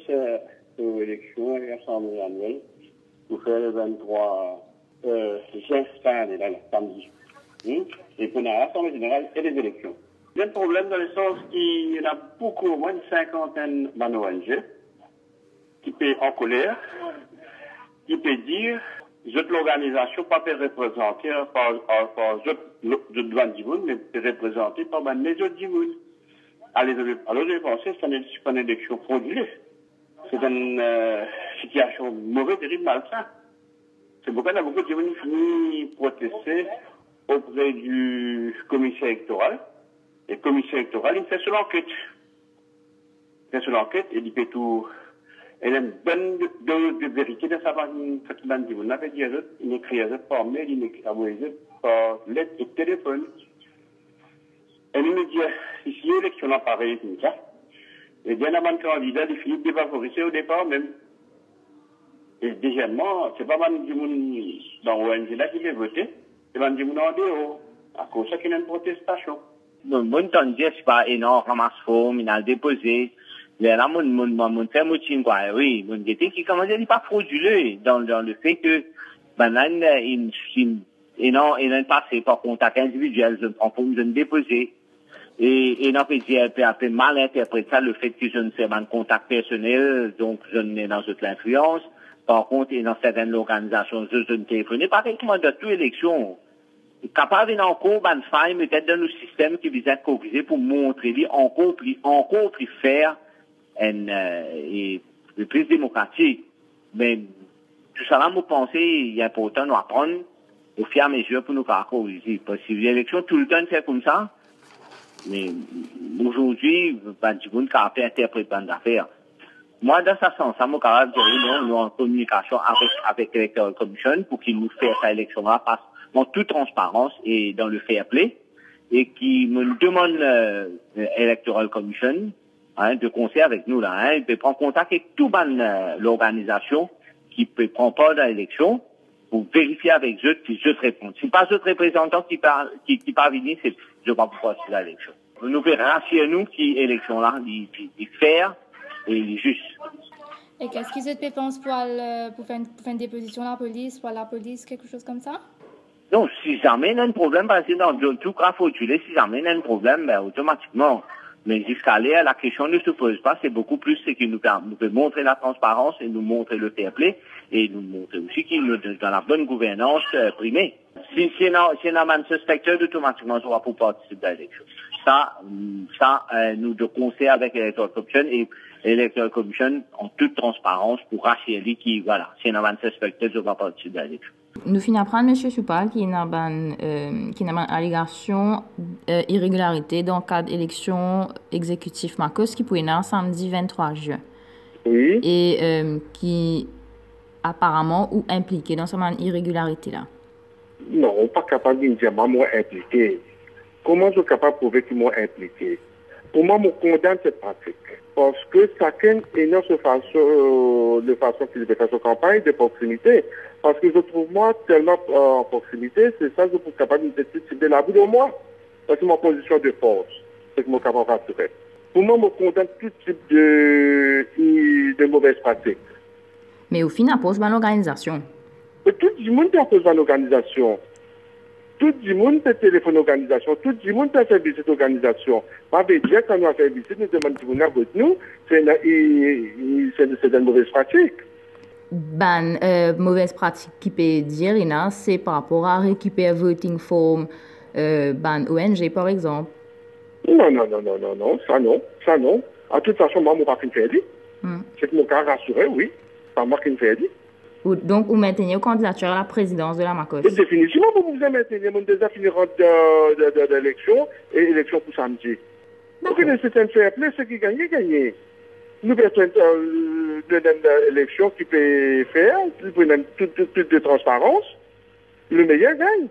aux élections et assemblée annuelle pour faire le 23 juin cette année, là, samedi. Et pour l'Assemblée générale et les élections. Il y a un problème dans le sens qu'il y en a beaucoup, au moins une cinquantaine d'ONG qui peut en colère, qui peut dire je l'organisation pas représentée par de Djibouti, mais représentée par les autres Djibouti. Alors je pense que c'est une élection fraudulée. C'est une situation mauvaise, terrible, malsaine. C'est pourquoi il y a beaucoup de Djibouti qui finissent protester auprès du commissaire électoral. Et le commissaire électoral, il fait sur l'enquête. Il fait sur l'enquête et il fait tout. Elle a une bonne de vérité dans sa partie. On avait dit il écrit par mail, il écrit par lettre et téléphone. Elle me dit, ici, l'élection n'a pas réussi comme ça. Et bien, la manne candidat, il finit de défavoriser au départ même. Et deuxièmement, c'est pas mal du monde dans l'ONG là qui veut voter. C'est mal du monde en dehors. À cause de ça qu'il y a une protestation. Mon temps dire, c'est pas énorme, ramasse forme, il a déposé. Là, mon fait moutine, quoi. Oui, mon dété qui commence à dire pas frauduleux dans le fait que, il a passé par contact individuel, je prends forme de déposer. Et non, puis elle peut mal interpréter ça, le fait que je ne sais pas de contact personnel, donc je n'ai dans toute l'influence. Par contre, et dans certaines organisations, je ne téléphone pas comment de toute élection. Capable encore ban faille peut-être dans le système qui vise à corriger pour montrer lui encore plus faire et plus démocratique. Mais tout ça là, moi penser il est important d'apprendre au fur et à mesure pour nous corriger. Parce que l'élection tout le temps c'est comme ça. Mais aujourd'hui, du monde qui a interprété ban d'affaires. Moi, dans ce sens, ça m'a capable de dire nous en communication avec l'Electoral Commission pour qu'il nous fasse cette élection-là passe en toute transparence et dans le fair play, et qui me demande Electoral Commission de concert avec nous là, il peut prendre contact avec toute l'organisation qui peut prendre part dans l'élection pour vérifier avec eux si je réponds. Si pas d'autres représentants qui venir, c'est je ne sais pas pourquoi c'est l'élection. Nous pouvons rassurer nous qui l'élection là, il fair et juste. Et qu'est-ce qu'ils te pensent pour faire une déposition à la police, quelque chose comme ça? Non, si jamais il y a un problème, parce que dans tout cas fraudulé, si jamais il y a un problème, ben, automatiquement. Mais jusqu'à là, la question ne se pose pas, c'est beaucoup plus ce qui nous peut montrer la transparence et nous montrer le fair play et nous montrer aussi qu'il nous dans la bonne gouvernance primée. Si on a un suspecteur, automatiquement, on va pour participer à l'élection. Ça, nous de concert avec l'Electoral Commission et l'Electoral Commission en toute transparence pour rassurer qui, voilà, si on a un suspecteur, on va participer à l'élection. Nous finissons par M. Choupal qui a une allégation irrégularité dans le cadre d'élection exécutive Marcos qui pourrait être samedi 23 juin. Oui. Et qui apparemment ou impliqué dans cette irrégularité là. Non, pas capable de dire moi impliqué. Comment je suis capable de prouver qu'ils m'ont impliqué? Pour moi, je condamne cette pratique. Parce que chacun est dans de façon qu'il fait sa campagne de proximité. Parce que je trouve moi tellement en proximité, c'est ça que je suis capable de l'abus de moi. Parce que ma position de force, c'est que je suis capable de rassurer. Pour moi, je condamne tout type de mauvaises pratiques. Mais au final, pose mal l'organisation. Tout le monde pose mal l'organisation. Tout le monde peut téléphoner l'organisation, tout le monde peut faire visite l'organisation. Pas veut dire quand nous avons fait visite, nous demandons à nous, c'est une mauvaise pratique. Mauvaise pratique qui peut dire, c'est par rapport à récupérer voting form ONG par exemple. Non, ça non. À toute façon, moi, je ne pas faire dit. C'est que mon cas rassuré, oui. Pas moi qui ne fais dit. Donc, vous maintenez une candidature à la présidence de la Marcos? Définitivement, vous pouvez maintenir mon déjà fini de l'élection et l'élection pour samedi. Donc, c'est un fair play, ceux qui gagnent, gagnent. Nous avons une élection qui peut faire, toute de transparence. Le meilleur gagne.